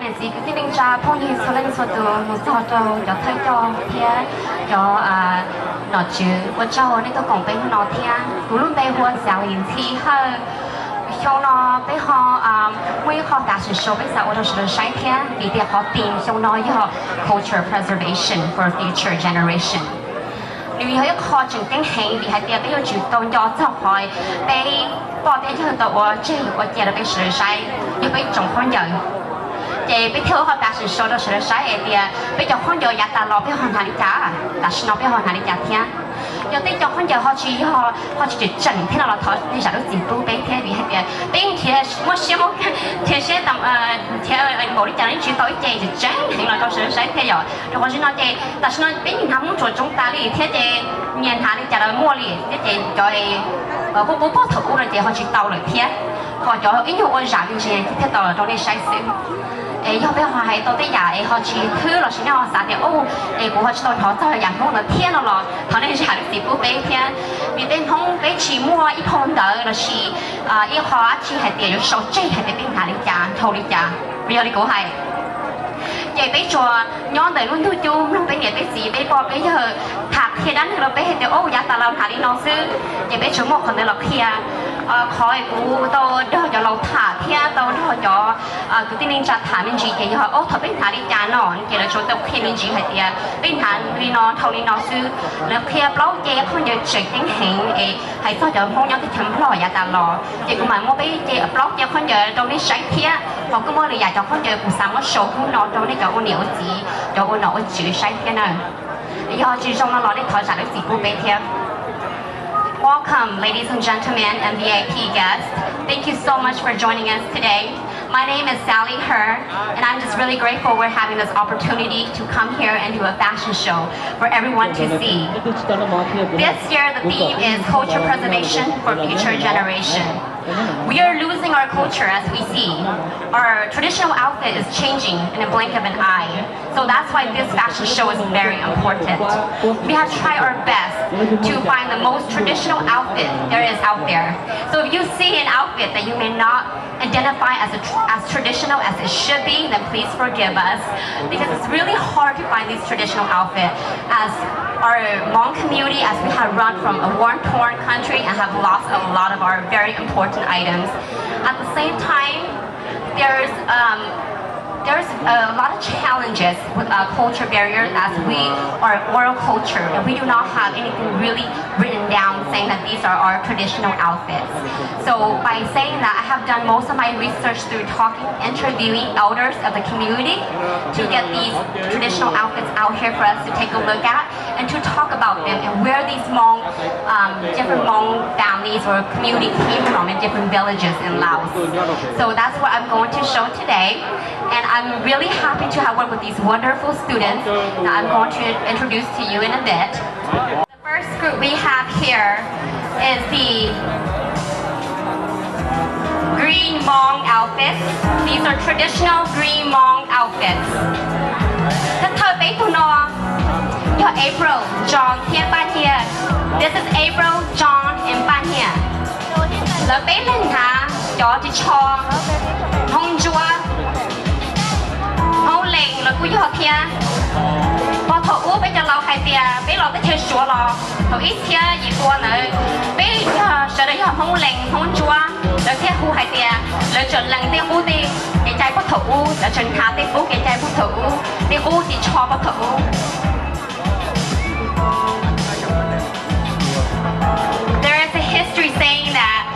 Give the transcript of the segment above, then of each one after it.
này gì cái tiếng cha phong như số lên số từ một số cho thấy cho thế cho nó chứ tôi cho nên tôi còn bên nó thế cú luôn đây hoa giáo hình thi hơn sau nó bây họ mới họ đã sử dụng bây giờ tôi sử sai thế để họ tìm sau nó cho culture preservation for future generation nếu như họ chừng tiếng hay thì hãy tìm bây giờ chủ động cho hỏi bây bỏ đi cho tôi chỉ tôi chỉ là bây sử sai như bây trồng con dần chị bây theo họ đã sử dụng đó sử sai thì bây giờ con giờ nhà ta lo bây họ hành trả là nó bây họ hành trả thế giờ tới cho con giờ họ chỉ chỉnh thế nào là thôi bây giờ nó chỉ tu bé thế vì hay bên thì mua xe mua thì sẽ tầm theo bộ đi trả đến chuyện tối chị thì tránh thì là câu sử sai thế rồi rồi con chỉ nói chị tại sao nói bên hắn muốn chúng ta đi thế chị nhận hàng đi trả lời mua liền thế chị rồi bố thử rồi chị họ chỉ tàu được thế họ cho ít nhiều ôn giảm như thế thế tàu trong đây sai sự do bây họ hay tôi tới giờ họ chỉ thứ là chỉ nào họ thì ô của họ tôi họ cho dạng không là thiên là họ nên trả được tiền bố bé thiên vì bên không bé chỉ mua ít con đỡ là chỉ ít họ chỉ hay tiền số chơi hay tiền hàng đi trả thâu đi trả bây giờ đi cổ hay vậy bé cho nhon đời luôn thôi chung nó bé nghe bé gì bé bỏ bé giờ thạc khi đánh thì nó bé thì ô giá ta làm thà đi nó sư vậy bé chúng một phần là kia khỏi cú tôi đó cho lâu thả theo tôi đó cho cứ tin trả thả mình chỉ thì họ ô thật bên thả đi trả nó chỉ là chỗ tôi khi mình chỉ phải thì bên thả đi nó thâu đi nó sưแล้วkhi blog chị không nhớ chuyện tiếng hẹn hãy sao cho không nhớ cái chấm lo giá ta lo chị cũng mà mua cái chị blog chị không nhớ trong đi sáng kia họ cứ mua được giá cho không nhớ cũng sáng một số cũng nó trong đây cho ô nhiều gì cho ô nó chữ sáng kia nè do chỉ trong nó lo để thở trả được gì cũng bé theo. Welcome, ladies and gentlemen, and VIP guests. Thank you so much for joining us today. My name is Sally Her, and I'm just really grateful we're having this opportunity to come here and do a fashion show for everyone to see. This year, the theme is culture preservation for future generation. We are losing our culture as we see. Our traditional outfit is changing in a blink of an eye. So that's why this fashion show is very important. We have tried our best to find the most traditional outfit there is out there. So if you see an outfit that you may not identify as traditional as it should be, then please forgive us. Because it's really hard to find these traditional outfits as our Hmong community, as we have run from a war-torn country and have lost a lot of our very important items. At the same time, there's a lot of challenges with culture barriers as we are oral culture and we do not have anything really written down saying that these are our traditional outfits. So by saying that, I have done most of my research through talking, interviewing elders of the community to get these traditional outfits out here for us to take a look at and to talk about them and where these Hmong, different Hmong families or community came from in different villages in Laos. So that's what I'm going to show today. And I'm really happy to have worked with these wonderful students that I'm going to introduce to you in a bit. The first group we have here is the Green Hmong outfits. These are traditional Green Hmong outfits. You're April, John, Thiên Ban here. This is April, John, and Ban here. The baby ha, George Chong, Hong Jua. Hậu lệnh là cú học kia, họ thọ ú bây giờ lâu hai tia, bây lâu tới chơi sủa lo, thọ ít kia gì qua nữa, bây giờ sợ đấy họ hậu lệnh hậu chúa, rồi kia ú hai tia, rồi chọn lần tia ú đi, cái trái bắt thọ ú, rồi chọn khá tia ú cái trái bắt thọ ú, tia ú thì cho bắt thọ ú. There is a history saying that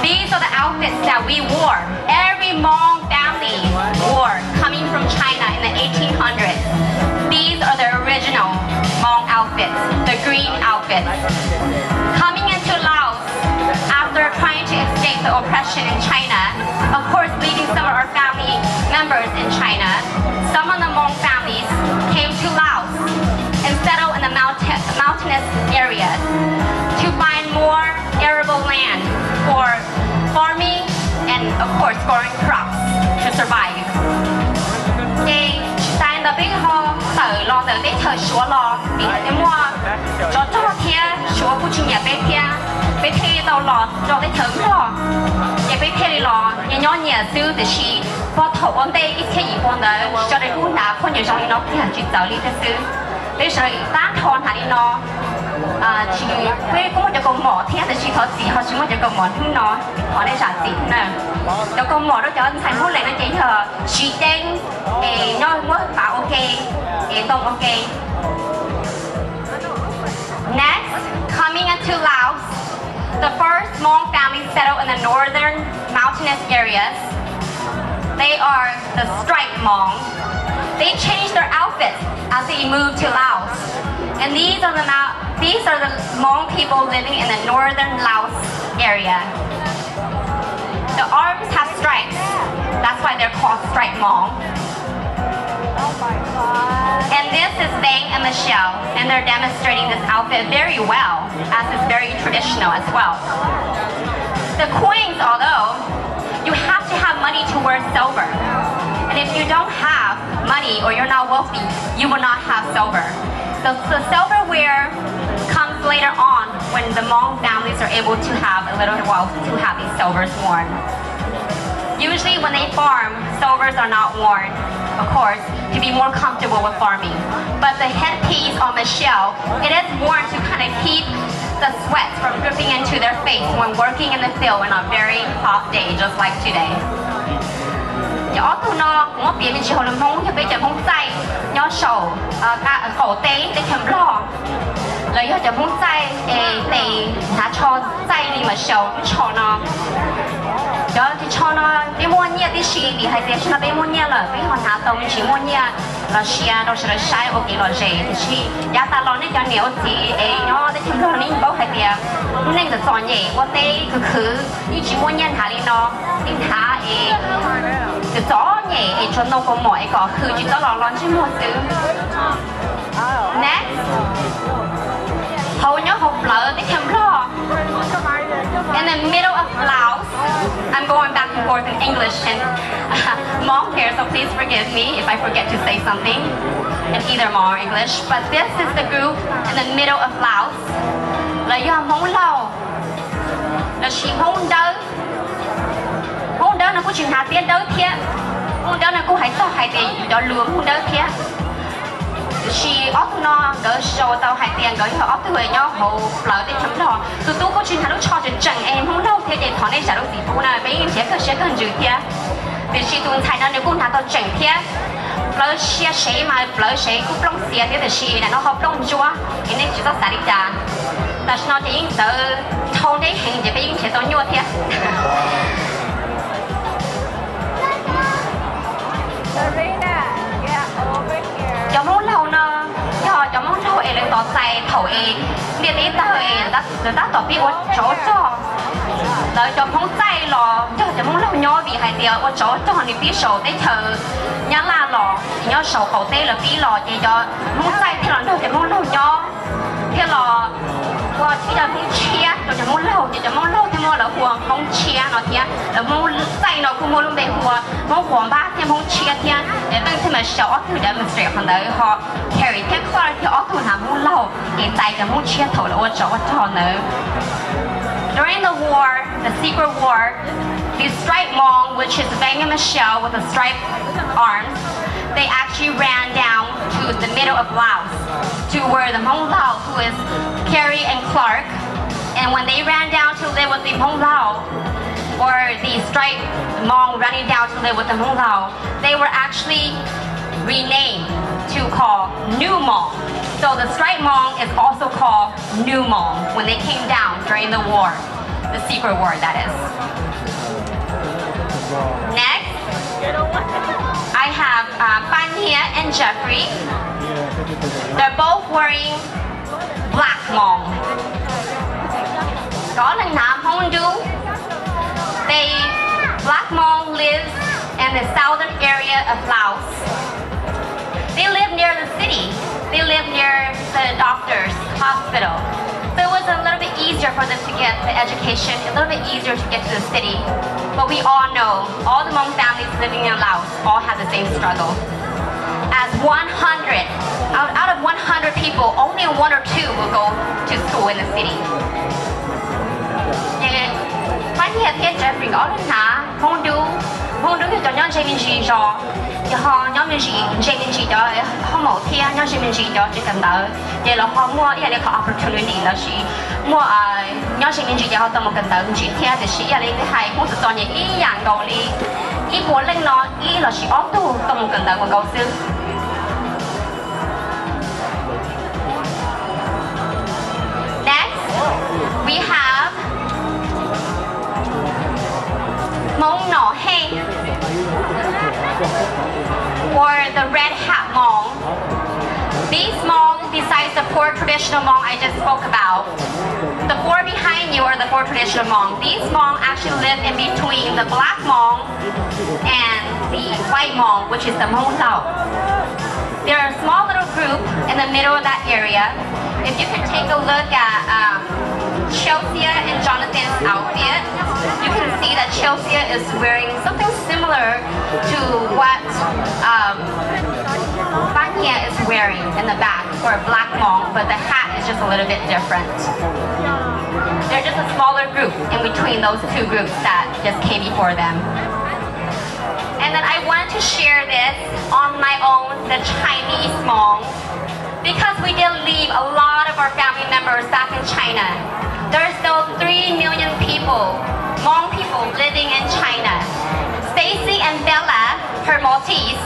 these are the outfits that we wore. Every Hmong family wore coming from China in the 1800s. These are the original Hmong outfits, the green outfits. Coming into Laos after trying to escape the oppression in China, of course leaving some of our family members in China, some of the Hmong families came to Laos and settled in the mountainous areas to find more arable land for farming and of course growing crops to survive. Thì tại là biết họ tự lo tự biết thời số lo thì cái mua cho kia số phụ chịu nhà bé thi tàu lo cho cái thử lo nhà bé thi lo nhà nhỏ nhà xứ thì chỉ Và thầu vấn đề ít khi gì quan đấy, cho đến lúc nào con nhiều trong đi nó thì hẳn chuyện giáo lý thế sư. Bây giờ ta thon hẳn đi nó, chỉ quê cũng một con mỏ thì hẳn chỉ thọ gì họ chỉ một con mỏ thứ nó, họ đây trả gì nè. Cho con mỏ đó cho anh thành phố này nó chỉ là chỉ tên, nó mới bảo ok, tông ok. Next, coming into Laos, the first Hmong family settled in the northern mountainous areas. They are the striped Hmong. They changed their outfits as they moved to Laos. And these are the Hmong people living in the northern Laos area. The arms have stripes. That's why they're called striped Hmong. Oh my God. And this is Bang and Michelle, and they're demonstrating this outfit very well, as it's very traditional as well. The coins, although, you have to have money to wear silver. And if you don't have money or you're not wealthy, you will not have silver. The silverware comes later on when the Hmong families are able to have a little wealth to have these silvers worn. Usually when they farm, silvers are not worn, of course, to be more comfortable with farming. But the headpiece on Michelle, it is worn to kind of keep the sweat from dripping into their face when working in the field on a very hot day, just like today. Nhỏ tụi nó ngó biển mình chỉ hồi làm mông thì bây giờ mông tay nhỏ sầu cổ tế để chấm lò lấy họ chấm mông tay để thả cho tay đi mà sầu cho nó đó thì cho nó đi mua nhia đi xí đi hay để cho nó đi mua nhia là với họ thả tàu mình chỉ mua nhia là xia đâu sẽ là sai ok là gì thì chỉ giá ta lo nên cho nhiều thì nhỏ để chấm lò nên bảo hay để nên là chọn gì qua tế cứ như chỉ mua nhia thả đi nó đi thả cái gió nhẹ cho nó có mọi cóคือchỉ có lon chứ một thứ. Next, hầu nhớ học lỡ để chấm lo. In the middle of Laos, I'm going back and forth in English and Hmong here, so please forgive me if I forget to say something in either Hmong or English. But this is the group in the middle of Laos. Là do Hmong lâu, là chỉ Hmong đâu. Hôn đó nó có chuyện hạ tiền đâu thiệt. Hôn đó nó có hãy tao hãy tiền đó lừa hôn đó thiệt. She ốp nó đỡ show tao hãy tiền gửi họ ốp từ người nhau hậu lỡ để chấm đỏ. Tụi tôi có chuyện hạ lúc cho chẳng em không đâu thế để thằng này trả đâu gì phụ này mấy em sẽ cần giữ thiệt. Vì chị tụi thầy nó nếu cũng thằng tao chẳng thiệt. Lỡ xe sẽ mà lỡ sẽ cũng lông xe thế thì chị là nó học lông chúa. Thế nên chị tao xả đi ra. Tại sao nó chỉ những tờ thôn đấy hình thì bây giờ sẽ tao nhua thiệt. Serena, yeah, over here. Cho món lâu nó, cho món lâu ấy lên tỏ say thầu ấy, điện ý tao ấy, người ta tỏ biết chỗ cho, rồi cho món say lò, cho món lâu nhỏ vì hay tiệt, chỗ cho họ đi biết sầu để thờ, nhá là lò, nhá sầu khẩu tê là biết lò, chỉ cho món say thì là đâu cho món lâu nhỏ, thế lò, qua chỉ là món chia, rồi cho món lâu thì món là huồng món chia nó thiệt, rồi món say nó cũng món để huồng, món huồng ba thì món chia thiệt. Để tăng thêm show off to demonstrate phần đấy họ carry cái car thì off to làm muốn lâu hiện tại cái muốn chia thầu là cho nữa. During the war, the secret war, the striped Hmong, which is Bang and Michelle with the striped arms, they actually ran down to the middle of Laos to where the Hmong Lao, who is Carrie and Clark, and when they ran down to live with the Hmong Lao, or the striped Hmong running down to live with the Hmong Lao, they were actually renamed to call New Hmong. So the striped Hmong is also called New Hmong when they came down during the war, the secret war that is. Next, I have Fania and Jeffrey. They're both wearing black Hmong. Có lần nào không đủ? Black Hmong lives in the southern area of Laos. They live near the city. They live near the doctor's hospital. So it was a little bit easier for them to get the education, a little bit easier to get to the city. But we all know, all the Hmong families living in Laos all have the same struggle. As 100, out of 100 people, only 1 or 2 will go to school in the city. Phát hiện Jeffrey có lần nào không đủ không đúng cho nhau chơi mình gì rồi thì họ nhóm mình gì chơi mình gì đó họ mẫu thiên nhau chơi mình gì đó chỉ cần đợi vậy là họ mua cái này có opportunity là gì mua nhau chơi mình gì đó họ tao một cần đợi chỉ thiên thì chỉ là cái hay không tự chọn những ý dạng đồ đi ý bố lên nó ý là chỉ auto tao một cần đợi một câu sư. Next we have Hmong Nọ Heng, or the Red Hat Hmong. These Hmong, besides the 4 traditional Hmong I just spoke about, the 4 behind you are the 4 traditional Hmong. These Hmong actually live in between the black Hmong and the white Hmong, which is the Hmong Sao. They're a small little group in the middle of that area. If you can take a look at Chelsea and Jonathan's outfit, you can see that Chelsea is wearing something similar to what Banya is wearing in the back for a black Hmong, but the hat is just a little bit different. They're just a smaller group in between those 2 groups that just came before them. And then I wanted to share this on my own, the Chinese Hmong, because we did leave a lot of our family members back in China. There's still 3 million people, Hmong people living in China. Stacy and Bella, her Maltese,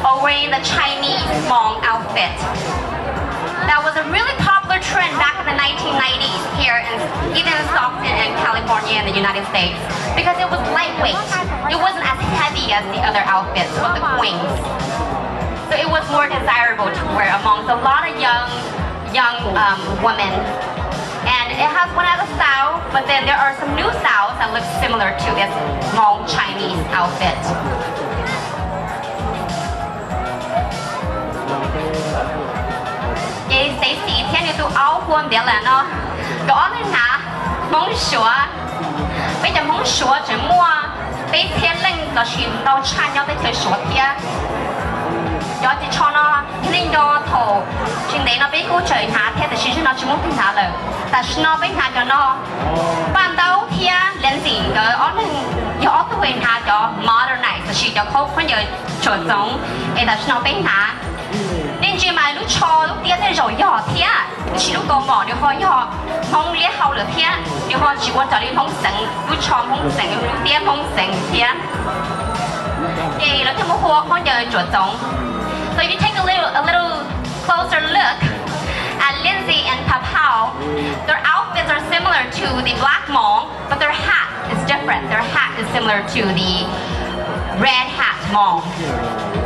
are wearing the Chinese Hmong outfit. That was a really popular trend back in the 1990s here, even in Stockton and California in the United States, because it was lightweight. It wasn't as heavy as the other outfits with the queens. So it was more desirable to wear amongst a lot of young women. And it has one other style, but then there are some new styles that look similar to this Hmong Chinese outfit. Cái Stacy theo như tôi áo quần để là nó đó lên hả mong sủa bây giờ mong sủa chỉ mua bây thiên linh là chuyển到餐nhau tới thời sủa kia đó thì cho nó linh đó thổ chuyện đấy nó biết cô trời hả theo thì chỉ nó chỉ muốn pinha rồiแต่nó biết hả cho nó ban đầu thì lên gì đó ở lên ở tôi bên hả cho modernize chỉ cho không phải giờ chuẩn giống để là nó biết hả nên chỉ mà lúc cho lúc tiên thì rồi nhỏ thế chỉ lúc còn bỏ được hơi nhỏ không lấy hậu được thế được hơi chỉ quan trọng là không sừng lúc cho không sừng lúc tiên không sừng thế thì nó thêm một hoa không giờ chuẩn giống. So if you take a little closer look at Lindsay and Papao, their outfits are similar to the black Hmong, but their hat is different. Their hat is similar to the red hat Hmong.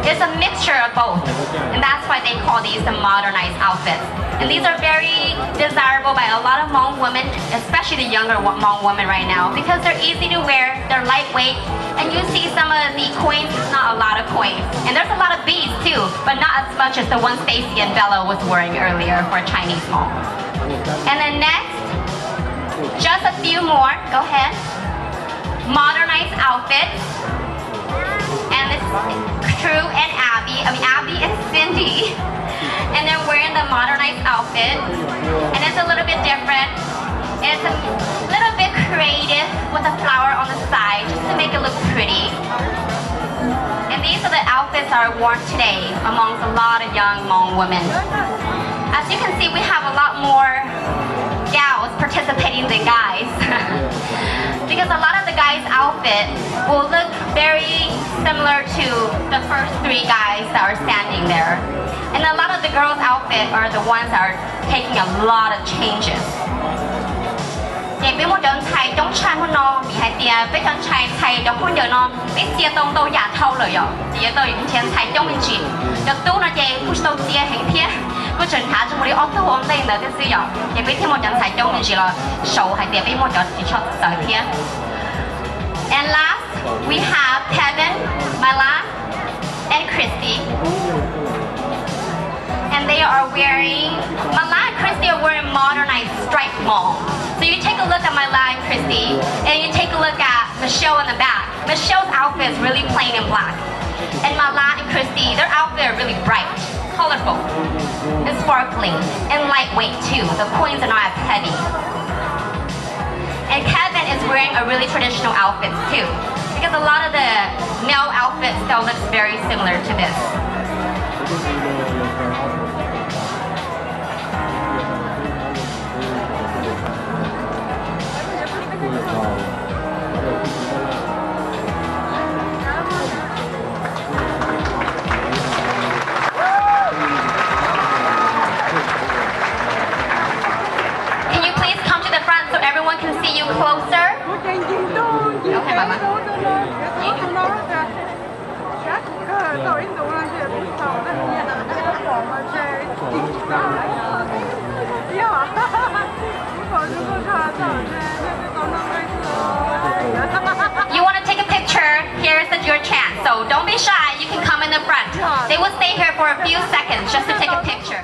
It's a mixture of both, and that's why they call these the modernized outfits. And these are very desirable by a lot of Hmong women, especially the younger Hmong women right now, because they're easy to wear, they're lightweight, and you see some of the coins, it's not a lot of coins. And there's a lot of beads too, but not as much as the one Stacy and Bella was wearing earlier for Chinese Hmong. And then next, just a few more, go ahead. Modernized outfits. And this is True and Abby and Cindy. And they're wearing the modernized outfit. And it's a little bit different. It's a little bit creative with a flower on the side just to make it look pretty. And these are the outfits that are worn today amongst a lot of young Hmong women. As you can see, we have a lot more gals participating than guys. Because a lot of the guys' outfit will look very similar to the first 3 guys that are standing there. And a lot of the girls' outfit are the ones that are taking a lot of changes. Thì biết một trận thầy trong trang của nó bị hai tia biết trận thầy trong con giờ nó biết chia tông đâu giả thâu rồi rồi thì tôi cũng tiền thầy trong mình chỉ được tú nó chơi cũng đâu chia hình thiết cũng trận thả trong một đi auto hôm nay nữa cái gì rồi thì biết thêm một trận thầy trong mình chỉ là sầu hai tia biết một trận chỉ cho sợ thiết. And last we have Kevin, Mala, and Christy. And they are wearing, Mala and Christy are wearing modernized striped Hmong. So you take a look at Mala and Christy, and you take a look at Michelle in the back. Michelle's outfit is really plain and black. And Mala and Christy, their outfit are really bright, colorful, and sparkling, and lightweight too. The coins are not as heavy. And Kevin is wearing a really traditional outfit too. because a lot of the male outfits still looks very similar to this. Can you please come to the front so everyone can see you closer? Okay, Mama. You want to take a picture? Here's your chance. So don't be shy. You can come in the front. They will stay here for a few seconds just to take a picture.